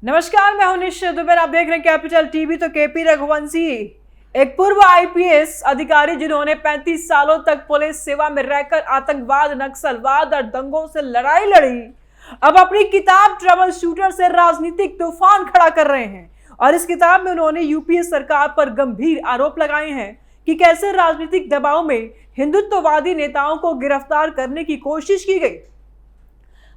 नमस्कार, मैं हूं निश्चित दुबे। आप देख रहे हैं कैपिटल टीवी। तो केपी रघुवंशी एक पूर्व आईपीएस अधिकारी जिन्होंने 35 सालों तक पुलिस सेवा में रहकर आतंकवाद, नक्सलवाद और दंगों से लड़ाई लड़ी, अब अपनी किताब ट्रबल शूटर से राजनीतिक तूफान खड़ा कर रहे हैं। और इस किताब में उन्होंने यूपीए सरकार पर गंभीर आरोप लगाए हैं कि कैसे राजनीतिक दबाव में हिंदुत्ववादी नेताओं को गिरफ्तार करने की कोशिश की गई।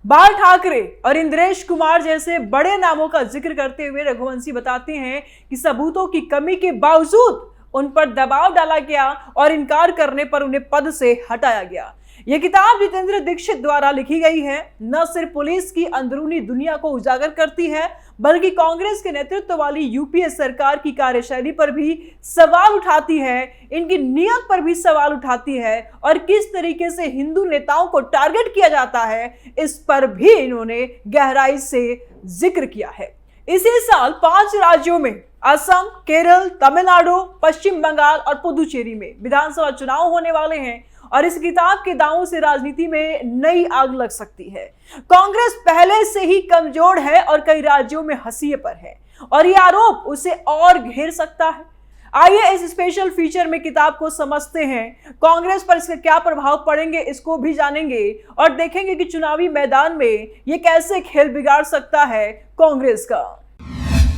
बाल ठाकरे और इंद्रेश कुमार जैसे बड़े नामों का जिक्र करते हुए रघुवंशी बताते हैं कि सबूतों की कमी के बावजूद उन पर दबाव डाला गया और इनकार करने पर उन्हें पद से हटाया गया। यह किताब जितेंद्र दीक्षित द्वारा लिखी गई है। न सिर्फ पुलिस की अंदरूनी दुनिया को उजागर करती है, बल्कि कांग्रेस के नेतृत्व वाली यूपीए सरकार की कार्यशैली पर भी सवाल उठाती है, इनकी नीयत पर भी सवाल उठाती है और किस तरीके से हिंदू नेताओं को टारगेट किया जाता है, इस पर भी इन्होंने गहराई से जिक्र किया है। इसी साल 5 राज्यों में असम, केरल, तमिलनाडु, पश्चिम बंगाल और पुदुचेरी में विधानसभा चुनाव होने वाले हैं और इस किताब के दावों से राजनीति में नई आग लग सकती है। कांग्रेस पहले से ही कमजोर है और कई राज्यों में हंसिए पर है और ये आरोप उसे और घेर सकता है। आइए इस स्पेशल फीचर में किताब को समझते हैं। कांग्रेस पर इसके क्या प्रभाव पड़ेंगे इसको भी जानेंगे और देखेंगे कि चुनावी मैदान में ये कैसे खेल बिगाड़ सकता है कांग्रेस का।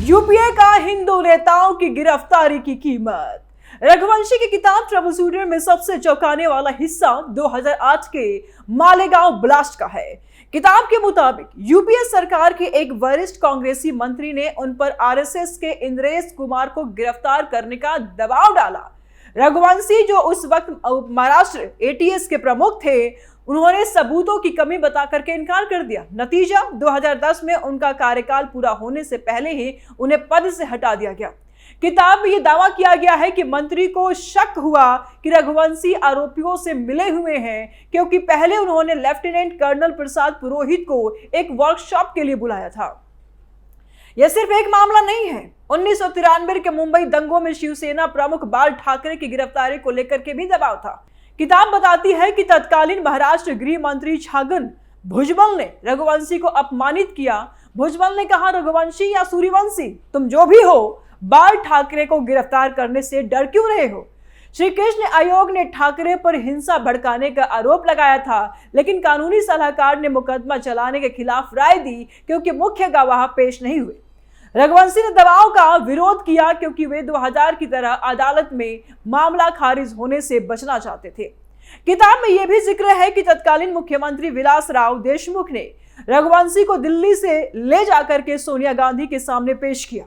यूपीए का हिंदू नेताओं की गिरफ्तारी की कीमत। रघुवंशी की किताब ट्रबल शूटर में सबसे चौंकाने वाला हिस्सा 2008 के मालेगांव ब्लास्ट का है। किताब के मुताबिक यूपीए सरकार के एक वरिष्ठ कांग्रेसी मंत्री ने उन पर आरएसएस के इंद्रेश कुमार को गिरफ्तार करने का दबाव डाला। रघुवंशी जो उस वक्त महाराष्ट्र एटीएस के प्रमुख थे, उन्होंने सबूतों की कमी बता करके इनकार कर दिया। नतीजा 2010 में उनका कार्यकाल पूरा होने से पहले ही उन्हें पद से हटा दिया गया। किताब में यह दावा किया गया है कि मंत्री को शक हुआ कि रघुवंशी आरोपियों से मिले हुए हैं, क्योंकि पहले उन्होंने लेफ्टिनेंट कर्नल प्रसाद पुरोहित को एक वर्कशॉप के लिए बुलाया था। यह सिर्फ एक मामला नहीं है। 1993 के मुंबई दंगों में शिवसेना प्रमुख बाल ठाकरे की गिरफ्तारी को लेकर के भी दबाव था। किताब बताती है कि तत्कालीन महाराष्ट्र गृह मंत्री छगन भुजबल ने रघुवंशी को अपमानित किया। भुजबल ने कहा, रघुवंशी या सूर्यवंशी, तुम जो भी हो, बाल ठाकरे को गिरफ्तार करने से डर क्यों रहे हो। श्री कृष्ण आयोग ने ठाकरे पर हिंसा भड़काने का आरोप लगाया था, लेकिन कानूनी सलाहकार ने मुकदमा चलाने के खिलाफ राय दी क्योंकि मुख्य गवाह पेश नहीं हुए। रघुवंशी ने दबाव का विरोध किया क्योंकि वे 2000 की तरह अदालत में मामला खारिज होने से बचना चाहते थे। किताब में यह भी जिक्र है कि तत्कालीन मुख्यमंत्री विलासराव देशमुख ने रघुवंशी को दिल्ली से ले जाकर के सोनिया गांधी के सामने पेश किया।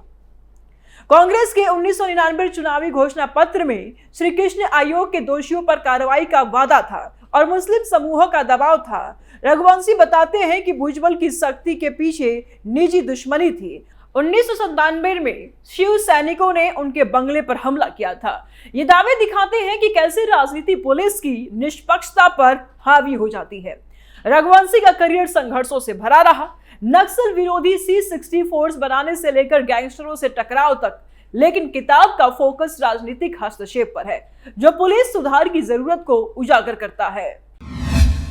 कांग्रेस के 1999 चुनावी घोषणा पत्र में श्री कृष्ण आयोग के दोषियों पर कार्रवाई का वादा था और मुस्लिम समूहों का दबाव था। रघुवंशी बताते हैं कि भुजबल की सख्ती के पीछे निजी दुश्मनी थी। 1997 में शिव सैनिकों ने उनके बंगले पर हमला किया था। ये दावे दिखाते हैं कि कैसे राजनीति पुलिस की निष्पक्षता पर हावी हो जाती है। रघुवंशी का करियर संघर्षों से भरा रहा। नक्सल विरोधी C60 फोर्स बनाने से लेकर गैंगस्टरों से टकराव तक, लेकिन किताब का फोकस राजनीतिक हस्तक्षेप पर है, जो पुलिस सुधार की जरूरत को उजागर करता है।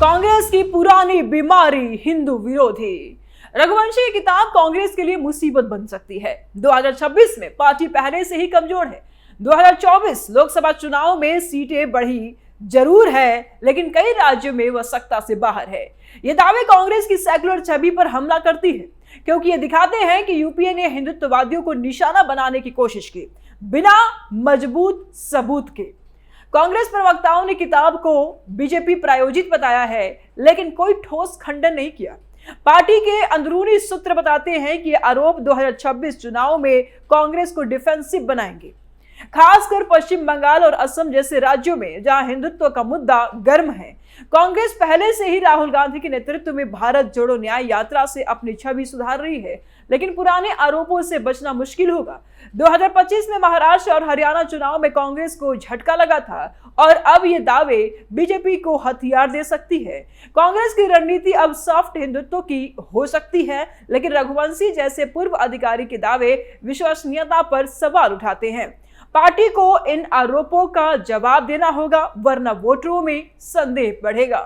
कांग्रेस की पुरानी बीमारी, हिंदू विरोधी। रघुवंशी की किताब कांग्रेस के लिए मुसीबत बन सकती है। 2026 में पार्टी पहले से ही कमजोर है। 2024 लोकसभा चुनाव में सीटें बढ़ी जरूर है, लेकिन कई राज्यों में वह सत्ता से बाहर है। ये दावे कांग्रेस की सेकुलर छवि पर हमला करती है, क्योंकि ये दिखाते हैं कि यूपीए ने हिंदुत्ववादियों को निशाना बनाने की कोशिश की बिना मजबूत सबूत के। कांग्रेस प्रवक्ताओं ने किताब को बीजेपी प्रायोजित बताया है, लेकिन कोई ठोस खंडन नहीं किया। पार्टी के अंदरूनी सूत्र बताते हैं कि आरोप 2026 चुनाव में कांग्रेस को डिफेंसिव बनाएंगे, खासकर पश्चिम बंगाल और असम जैसे राज्यों में जहां हिंदुत्व का मुद्दा गर्म है। कांग्रेस पहले से ही राहुल गांधी के नेतृत्व में भारत जोड़ो न्याय यात्रा से अपनी छवि सुधार रही है, लेकिन पुराने आरोपों से बचना मुश्किल होगा। 2025 में महाराष्ट्र और हरियाणा चुनाव में कांग्रेस को झटका लगा था और अब ये दावे बीजेपी को हथियार दे सकती है। कांग्रेस की रणनीति अब सॉफ्ट हिंदुत्व की हो सकती है, लेकिन रघुवंशी जैसे पूर्व अधिकारी के दावे विश्वसनीयता पर सवाल उठाते हैं। पार्टी को इन आरोपों का जवाब देना होगा, वरना वोटरों में संदेह बढ़ेगा।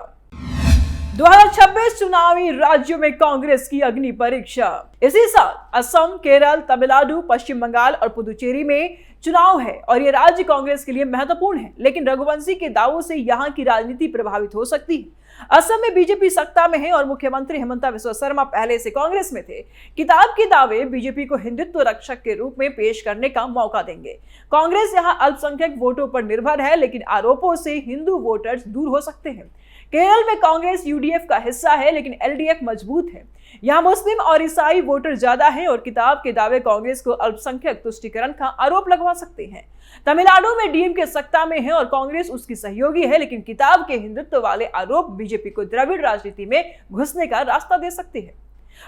2026 चुनावी राज्यों में कांग्रेस की अग्नि परीक्षा। इसी साल असम, केरल, तमिलनाडु, पश्चिम बंगाल और पुदुचेरी में चुनाव है और ये राज्य कांग्रेस के लिए महत्वपूर्ण है, लेकिन रघुवंशी के दावों से यहाँ की राजनीति प्रभावित हो सकती है। असम में बीजेपी सत्ता में है और मुख्यमंत्री हिमंता बिस्वा शर्मा पहले से कांग्रेस में थे। किताब के दावे बीजेपी को हिंदुत्व रक्षक के रूप में पेश करने का मौका देंगे। कांग्रेस यहां अल्पसंख्यक वोटों पर निर्भर है, लेकिन आरोपों से हिंदू वोटर्स दूर हो सकते हैं। केरल में कांग्रेस यूडीएफ का हिस्सा है, लेकिन एलडीएफ मजबूत है। यहाँ मुस्लिम और ईसाई वोटर ज्यादा हैं और किताब के दावे कांग्रेस को अल्पसंख्यक तुष्टीकरण का आरोप लगवा सकते हैं। तमिलनाडु में डीएमके सत्ता में है और कांग्रेस उसकी सहयोगी है, लेकिन किताब के हिंदुत्व वाले आरोप बीजेपी को द्रविड़ राजनीति में घुसने का रास्ता दे सकते हैं।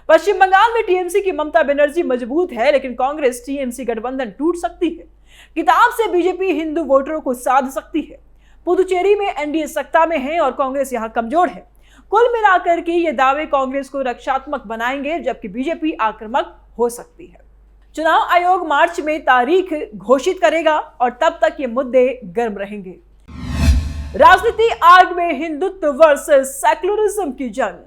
पश्चिम बंगाल में टीएमसी की ममता बनर्जी मजबूत है, लेकिन कांग्रेस टीएमसी गठबंधन टूट सकती है। किताब से बीजेपी हिंदू वोटरों को साध सकती है। पुदुचेरी में एनडीए सत्ता में है और कांग्रेस यहां कमजोर है। कुल मिलाकर के ये दावे कांग्रेस को रक्षात्मक बनाएंगे, जबकि बीजेपी आक्रामक हो सकती है। चुनाव आयोग मार्च में तारीख घोषित करेगा और तब तक ये मुद्दे गर्म रहेंगे। राजनीति आग में हिंदुत्व वर्सेस सेक्युलरिज्म की जंग।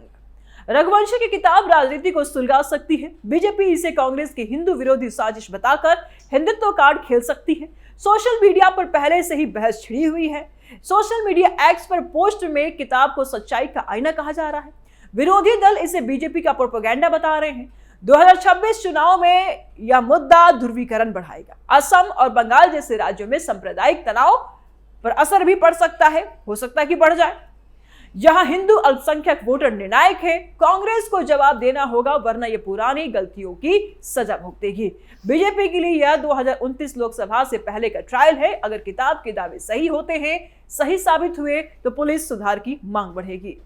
रघुवंशी की किताब राजनीति को सुलगा सकती है। बीजेपी इसे कांग्रेस की हिंदू विरोधी साजिश बताकर हिंदुत्व कार्ड खेल सकती है। सोशल मीडिया पर पहले से ही बहस छिड़ी हुई है। सोशल मीडिया एक्स पर पोस्ट में किताब को सच्चाई का आईना कहा जा रहा है। विरोधी दल इसे बीजेपी का प्रोपेगेंडा बता रहे हैं। 2026 चुनाव में यह मुद्दा ध्रुवीकरण बढ़ाएगा। असम और बंगाल जैसे राज्यों में सांप्रदायिक तनाव पर असर भी पड़ सकता है, हो सकता है कि बढ़ जाए। यहां हिंदू अल्पसंख्यक वोटर निर्णायक है। कांग्रेस को जवाब देना होगा, वरना ये पुरानी गलतियों की सजा भुगतेगी। बीजेपी के लिए यह 2029 लोकसभा से पहले का ट्रायल है। अगर किताब के दावे सही होते हैं, सही साबित हुए, तो पुलिस सुधार की मांग बढ़ेगी।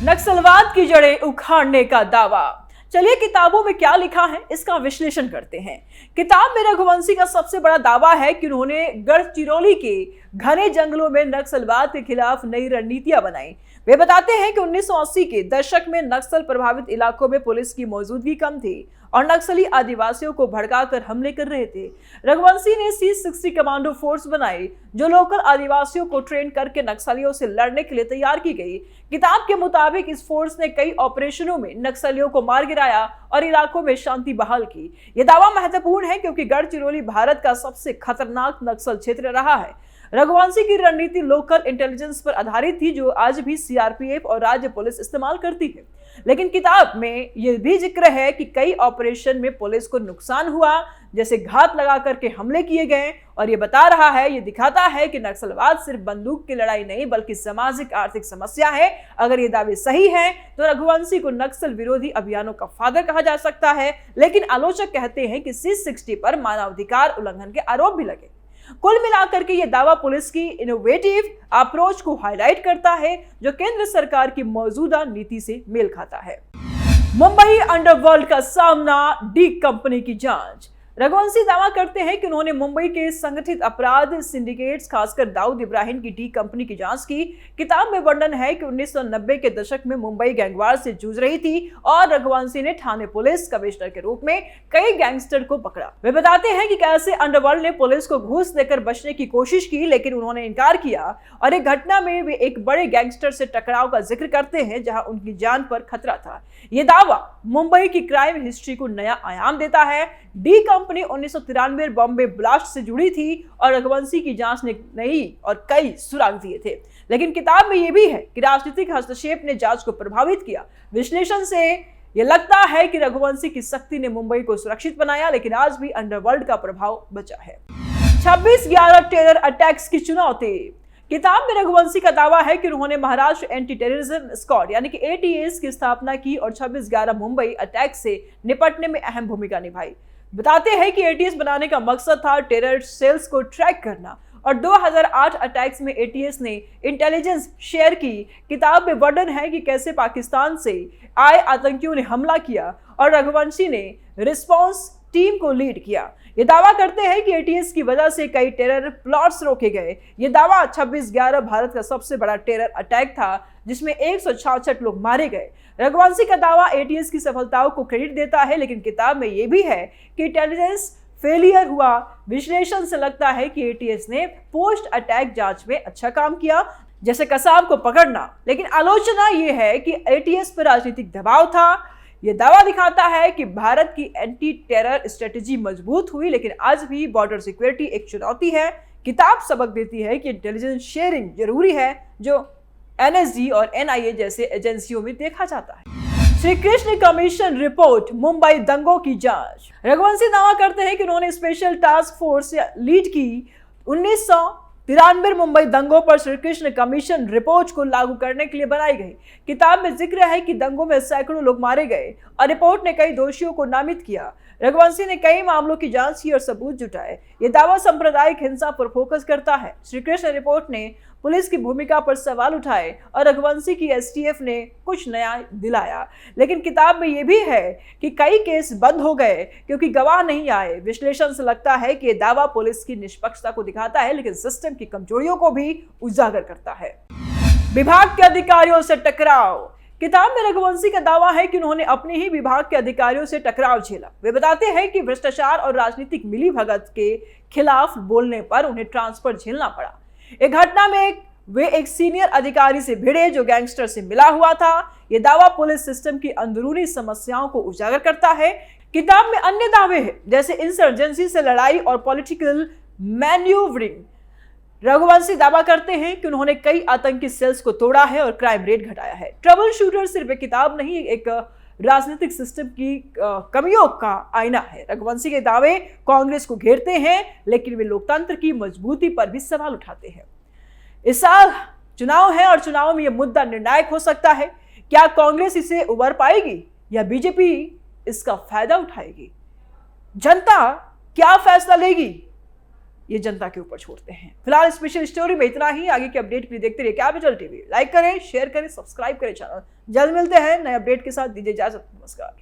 नक्सलवाद की जड़ें उखाड़ने का दावा। चलिए किताबों में क्या लिखा है इसका विश्लेषण करते हैं। किताब में रघुवंशी का सबसे बड़ा दावा है कि उन्होंने गढ़चिरौली के घने जंगलों में नक्सलवाद के खिलाफ नई रणनीतियां बनाई। वे बताते हैं कि 1980 के दशक में नक्सल प्रभावित इलाकों में पुलिस की मौजूदगी कम थी और नक्सली आदिवासियों को भड़काकर हमले कर रहे थे। रघुवंशी ने C60 कमांडो फोर्स बनाई, जो लोकल आदिवासियों को ट्रेन करके नक्सलियों से लड़ने के लिए तैयार की गई। किताब के मुताबिक इस फोर्स ने कई ऑपरेशनों में नक्सलियों को मार गिराया और इलाकों में शांति बहाल की। यह दावा महत्वपूर्ण है क्योंकि गढ़चिरौली भारत का सबसे खतरनाक नक्सल क्षेत्र रहा है। रघुवंशी की रणनीति लोकल इंटेलिजेंस पर आधारित थी, जो आज भी सीआरपीएफ और राज्य पुलिस इस्तेमाल करती है। लेकिन किताब में यह भी जिक्र है कि कई ऑपरेशन में पुलिस को नुकसान हुआ, जैसे घात लगा करके हमले किए गए, और ये बता रहा है, ये दिखाता है कि नक्सलवाद सिर्फ बंदूक की लड़ाई नहीं बल्कि सामाजिक आर्थिक समस्या है। अगर ये दावे सही हैं, तो रघुवंशी को नक्सल विरोधी अभियानों का फादर कहा जा सकता है। लेकिन आलोचक कहते हैं कि C60 पर मानवाधिकार उल्लंघन के आरोप भी लगे। कुल मिलाकर के यह दावा पुलिस की इनोवेटिव अप्रोच को हाईलाइट करता है, जो केंद्र सरकार की मौजूदा नीति से मेल खाता है। मुंबई अंडरवर्ल्ड का सामना, डी कंपनी की जांच। रघुवंशी दावा करते हैं कि उन्होंने मुंबई के संगठित अपराध सिंडिकेट्स, खासकर दाऊद इब्राहिम की डी कंपनी की जांच की। किताब में वर्णन है कि 1990 के दशक में मुंबई गैंगवार से जूझ रही थी और रघुवंशी ने थाने पुलिस कमिश्नर के रूप में कई गैंगस्टर को पकड़ा। वे बताते हैं कि कैसे अंडरवर्ल्ड ने पुलिस को घूस देकर बचने की कोशिश की, लेकिन उन्होंने इनकार किया और एक घटना में वे एक बड़े गैंगस्टर से टकराव का जिक्र करते हैं, जहां उनकी जान पर खतरा था। यह दावा मुंबई की क्राइम हिस्ट्री को नया आयाम देता है। डी कंपनी 1993 बॉम्बे ब्लास्ट से जुड़ी थी और रघुवंशी की जांच ने नई और कई सुराग दिए थे। लेकिन किताब में यह भी है कि राजनीतिक हस्तक्षेप ने जांच को प्रभावित किया। विश्लेषण से यह लगता है कि रघुवंशी की सख्ती ने मुंबई को सुरक्षित बनाया, लेकिन आज भी अंडरवर्ल्ड का प्रभाव बचा है। 26/11 टेरर अटैक्स की चुनौती। किताब में रघुवंशी का दावा है कि उन्होंने महाराष्ट्र एंटी टेररिज्म स्क्वाड यानी कि ATS की स्थापना की और 26/11 मुंबई अटैक से निपटने में अहम भूमिका निभाई। बताते हैं कि ATS बनाने का मकसद था टेरर सेल्स को ट्रैक करना और 2008 अटैक्स में ATS ने इंटेलिजेंस शेयर की। किताब में वर्णन है कि कैसे पाकिस्तान से आए आतंकियों ने हमला किया और रघुवंशी ने रिस्पांस टीम को लीड किया। ये दावा करते हैं कि ATS की वजह से कई टेरर प्लॉट्स रोके गए। ये दावा 26/11 भारत का सबसे बड़ा टेरर अटैक था, जिसमें 166 लोग मारे गए। रघुवंशी का दावा ATS की सफलताओं को क्रेडिट देता है, लेकिन किताब में यह भी है कि इंटेलिजेंस फेलियर हुआ। विश्लेषण से लगता है कि ATS ने पोस्ट अटैक जांच में अच्छा काम किया, जैसे कसाब को पकड़ना। लेकिन आलोचना यह है कि एटीएस पर राजनीतिक दबाव था। यह दावा दिखाता है कि भारत की एंटी टेरर स्ट्रेटेजी मजबूत हुई, लेकिन आज भी बॉर्डर सिक्योरिटी एक चुनौती है। किताब सबक देती है कि इंटेलिजेंस शेयरिंग जरूरी है, जो एनएसजी और एनआईए जैसे एजेंसियों में देखा जाता है। श्री कृष्ण कमीशन रिपोर्ट, मुंबई दंगों की जांच। रघुवंशी दावा करते हैं कि उन्होंने स्पेशल टास्क फोर्स लीड की 1993 मुंबई दंगों पर श्री कृष्ण कमीशन रिपोर्ट को लागू करने के लिए बनाई गई। किताब में जिक्र है कि दंगों में सैकड़ों लोग मारे गए और रिपोर्ट ने कई दोषियों को नामित किया। रघुवंशी ने कई मामलों की जांच की और सबूत जुटाए। यह दावा सांप्रदायिक हिंसा पर फोकस करता है। श्री कृष्ण रिपोर्ट ने पुलिस की भूमिका पर सवाल उठाए और रघुवंशी की एसटीएफ ने कुछ नया दिलाया। लेकिन किताब में यह भी है कि कई केस बंद हो गए क्योंकि गवाह नहीं आए। विश्लेषण से लगता है कि यह दावा पुलिस की निष्पक्षता को दिखाता है, लेकिन सिस्टम की कमजोरियों को भी उजागर करता है। विभाग के अधिकारियों से टकराव। किताब में रघुवंशी का दावा है कि उन्होंने अपने ही विभाग के अधिकारियों से टकराव झेला। वे बताते हैं कि भ्रष्टाचार और राजनीतिक मिलीभगत के खिलाफ बोलने पर उन्हें ट्रांसफर झेलना पड़ा। एक घटना में वे एक सीनियर अधिकारी से भिड़े जो गैंगस्टर से मिला हुआ था। यह दावा पुलिस सिस्टम की अंदरूनी समस्याओं को उजागर करता है। किताब में अन्य दावे हैं, जैसे इंसर्जेंसी से लड़ाई और पॉलिटिकल मैन्यूवरिंग। रघुवंशी दावा करते हैं कि उन्होंने कई आतंकी सेल्स को तोड़ा है और क्राइम रेट घटाया है। ट्रबल शूटर सिर्फ एक किताब नहीं, एक राजनीतिक सिस्टम की कमियों का आईना है। रघुवंशी के दावे कांग्रेस को घेरते हैं, लेकिन वे लोकतंत्र की मजबूती पर भी सवाल उठाते हैं। इस साल चुनाव है और चुनाव में यह मुद्दा निर्णायक हो सकता है। क्या कांग्रेस इसे उबर पाएगी या बीजेपी इसका फायदा उठाएगी? जनता क्या फैसला लेगी, ये जनता के ऊपर छोड़ते हैं। फिलहाल स्पेशल स्टोरी में इतना ही। आगे के अपडेट के लिए देखते रहिए कैपिटल टीवी। लाइक करें, शेयर करें, सब्सक्राइब करें चैनल। जल्द मिलते हैं नए अपडेट के साथ। दीजिए इजाजत, नमस्कार।